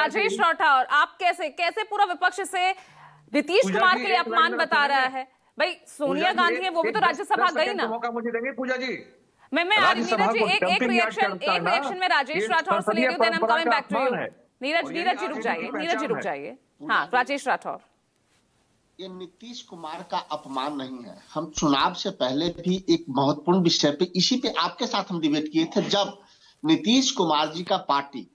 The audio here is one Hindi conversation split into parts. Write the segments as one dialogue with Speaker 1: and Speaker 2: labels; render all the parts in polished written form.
Speaker 1: राजेश राठौर, आप कैसे कैसे पूरा विपक्ष से नीतीश कुमार के लिए अपमान बता रहा है? भाई सोनिया गांधी है, वो भी तो राज्यसभा गई ना।
Speaker 2: मौका मुझे देंगे पूजा जी।
Speaker 1: मैं नीरज जी एक रिएक्शन में राजेश राठौर से लेती हूँ, then I am coming back to you. Neeraj ji रुक जाइए। हाँ, राजेश राठौर।
Speaker 3: ये नीतीश कुमार का अपमान नहीं है। हम चुनाव से पहले भी एक महत्वपूर्ण विषय पे इसी पे आपके साथ हम डिबेट किए थे, जब नीतीश कुमार जी का पार्टी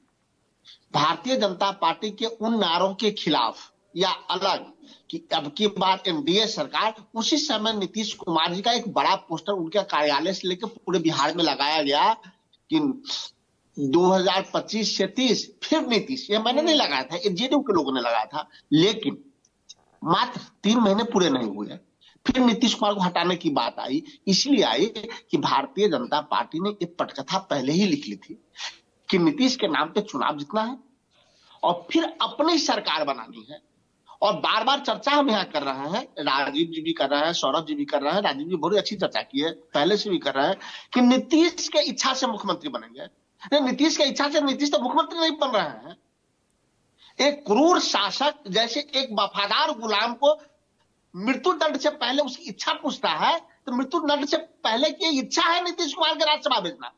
Speaker 3: भारतीय जनता पार्टी के उन नारों के खिलाफ या अलग कि अब की बार एनडीए सरकार, उसी समय नीतीश कुमार जी का एक बड़ा पोस्टर उनके कार्यालय से लेकर पूरे बिहार में लगाया गया कि 2025 से 30 फिर नीतीश। ये मैंने नहीं लगाया था, ये जेडीयू के लोगों ने लगाया था। लेकिन मात्र 3 महीने पूरे नहीं हुए फिर नीतीश कुमार को हटाने की बात आई। इसलिए आई कि भारतीय जनता पार्टी ने एक पटकथा पहले ही लिख ली थी कि नीतीश के नाम पे चुनाव जीतना है और फिर अपनी सरकार बनानी है। और बार बार चर्चा हम यहाँ कर रहे हैं, राजीव जी भी कर रहे हैं, सौरभ जी भी कर रहे हैं, राजीव जी बहुत अच्छी चर्चा की है, पहले से भी कर रहे हैं कि नीतीश के इच्छा से मुख्यमंत्री बनेंगे। नीतीश के इच्छा से नीतीश तो मुख्यमंत्री नहीं बन रहे हैं। एक क्रूर शासक जैसे एक वफादार गुलाम को मृत्यु दंड से पहले उसकी इच्छा पूछता है, तो मृत्यु दंड से पहले की इच्छा है नीतीश कुमार के राज्यसभा भेजना।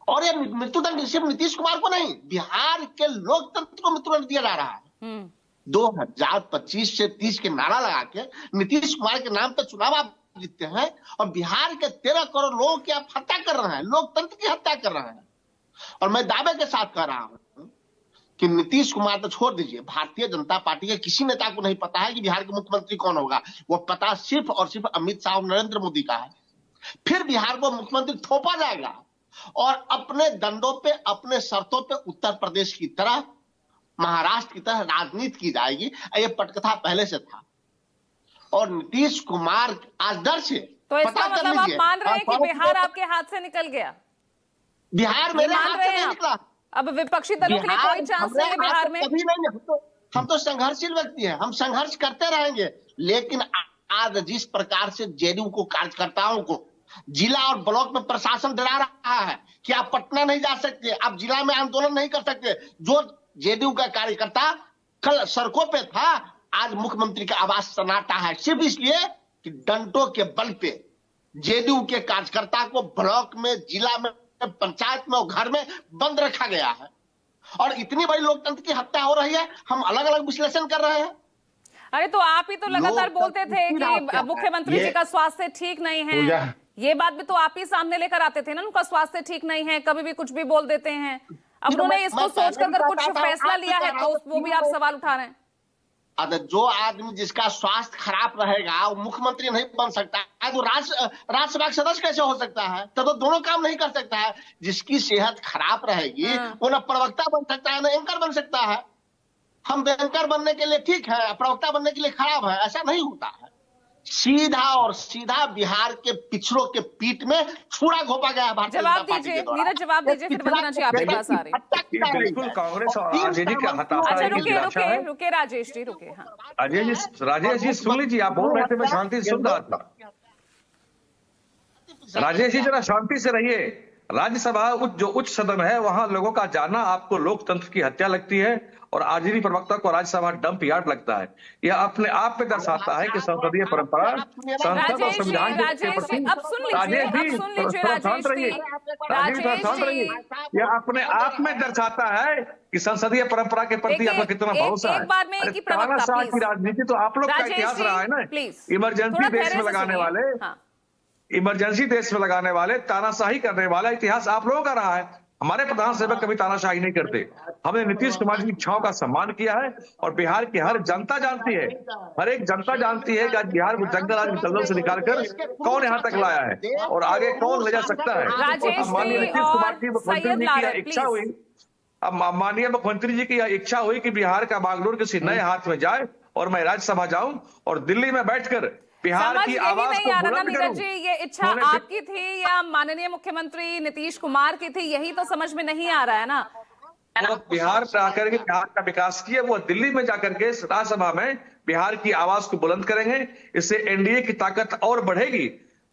Speaker 3: और ये मृत्यु दंड सिर्फ नीतीश कुमार को नहीं, बिहार के लोकतंत्र को मृत्यु दंड दिया जा रहा है। 2025 से 30 के नारा लगा के नीतीश कुमार के नाम पर चुनाव आप जीतते हैं और बिहार के 13 करोड़ लोगों की आप हत्या कर रहे हैं, लोकतंत्र की हत्या कर रहे हैं। और मैं दावे के साथ कह रहा हूं कि नीतीश कुमार तो छोड़ दीजिए, भारतीय जनता पार्टी के किसी नेता को नहीं पता है कि बिहार के मुख्यमंत्री कौन होगा। वो पता सिर्फ और सिर्फ अमित शाह और नरेंद्र मोदी का है। फिर बिहार को मुख्यमंत्री थोपा जाएगा और अपने दंडों पे, अपने शर्तों पे उत्तर प्रदेश की तरह, महाराष्ट्र की तरह राजनीति की जाएगी। ये पटकथा पहले से था और नीतीश कुमार आज डर से,
Speaker 1: तो इसका मतलब आप मान रहे हैं कि बिहार आपके हाथ से निकल गया?
Speaker 3: बिहार मेरे हाथ से नहीं निकला।
Speaker 1: अब विपक्षी दलों के लिए कोई चांस नहीं है बिहार में?
Speaker 3: कभी नहीं। हम तो संघर्षशील व्यक्ति हैं, हम संघर्ष करते रहेंगे। लेकिन आज जिस प्रकार से जेडीयू को, कार्यकर्ताओं को जिला और ब्लॉक में प्रशासन डरा रहा है कि आप पटना नहीं जा सकते, आप जिला में आंदोलन नहीं कर सकते। जो जेडीयू का कार्यकर्ता कल सड़कों पे था, आज मुख्यमंत्री का आवास सन्नाटा है, सिर्फ इसलिए कि डंडों के बल पे जेडीयू के कार्यकर्ता को ब्लॉक में, जिला में, पंचायत में और घर में बंद रखा गया है। और इतनी बड़ी लोकतंत्र की हत्या हो रही है, हम अलग अलग विश्लेषण कर रहे हैं।
Speaker 1: अरे तो आप ही तो लगातार बोलते थे कि मुख्यमंत्री जी का स्वास्थ्य ठीक नहीं है, ये बात भी तो आप ही सामने लेकर आते थे ना, उनका स्वास्थ्य ठीक नहीं है, कभी भी कुछ भी बोल देते हैं। अब उन्होंने इसको सोचकर कुछ फैसला लिया है तो वो भी आप सवाल उठा रहे हैं।
Speaker 3: जो आदमी जिसका स्वास्थ्य खराब रहेगा वो मुख्यमंत्री नहीं बन सकता है, तो राज्यसभा सदस्य कैसे हो सकता है? तब तो दोनों काम नहीं कर सकता है। जिसकी सेहत खराब रहेगी वो न प्रवक्ता बन सकता है, न एंकर बन सकता है। हम एंकर बनने के लिए ठीक है, प्रवक्ता बनने के लिए खराब है, ऐसा नहीं होता है। सीधा और सीधा बिहार के पिछड़ों के पीठ में छुरा घोपा गया है।
Speaker 1: जवाब दीजिए नीरज, जवाब दीजिए, फिर वंदना जी आपके पास आ रही है।
Speaker 2: बिल्कुल कांग्रेस और आरजेडी का हताशा है।
Speaker 1: रुके राजेश जी, रुके। हाँ
Speaker 2: राजेश जी सुन लीजिए, आप बोल रहे थे, मैं शांति से सुन रहा था। राजेश जी जरा शांति से रहिए। राज्यसभा जो उच्च सदन है, वहां लोगों का जाना आपको लोकतंत्र की हत्या लगती है और आरजेडी प्रवक्ता को राज्यसभा डंप यार्ड लगता है। यह अपने आप में दर्शाता है कि संसदीय परंपरा, संसद और संविधान के प्रति। राजेश जी शांत रहिए, यह अपने आप में दर्शाता है कि संसदीय परंपरा के प्रति आपका कितना भरोसा है। तानाशाह की राजनीति तो आप लोग का इतिहास रहा है ना। इमरजेंसी देश में लगाने वाले, इमरजेंसी देश में लगाने वाले, तानाशाही करने वाला इतिहास आप लोगों का रहा है। हमारे प्रधान सेवक कभी तानाशाही नहीं करते। हमने नीतीश कुमार की इच्छाओं का सम्मान किया है और बिहार की हर जनता जानती है, हर एक जनता जानती है कि आज बिहार को जंगल राज जंगल से निकालकर कौन यहाँ तक लाया है और आगे कौन ले जा सकता है। माननीय नीतीश कुमार की मुख्यमंत्री जी की यह इच्छा हुई, अब माननीय मुख्यमंत्री जी की यह इच्छा हुई कि बिहार का बागडोर किसी नए हाथ में जाए और मैं राज्यसभा जाऊं और दिल्ली में बैठकर बिहार की आवाज को बुलंद करूं।
Speaker 1: जी, ये इच्छा आपकी थी या माननीय मुख्यमंत्री नीतीश कुमार की थी, यही तो समझ में नहीं आ रहा है ना।
Speaker 2: वो बिहार पे आकर के बिहार का विकास किया, वो दिल्ली में जाकर के राज्यसभा में बिहार की आवाज को बुलंद करेंगे। इससे एनडीए की ताकत और बढ़ेगी,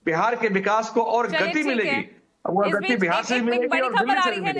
Speaker 2: बिहार के विकास को और गति मिलेगी। वो गति बिहार से मिलेगी और दिल्ली से मिलेगी।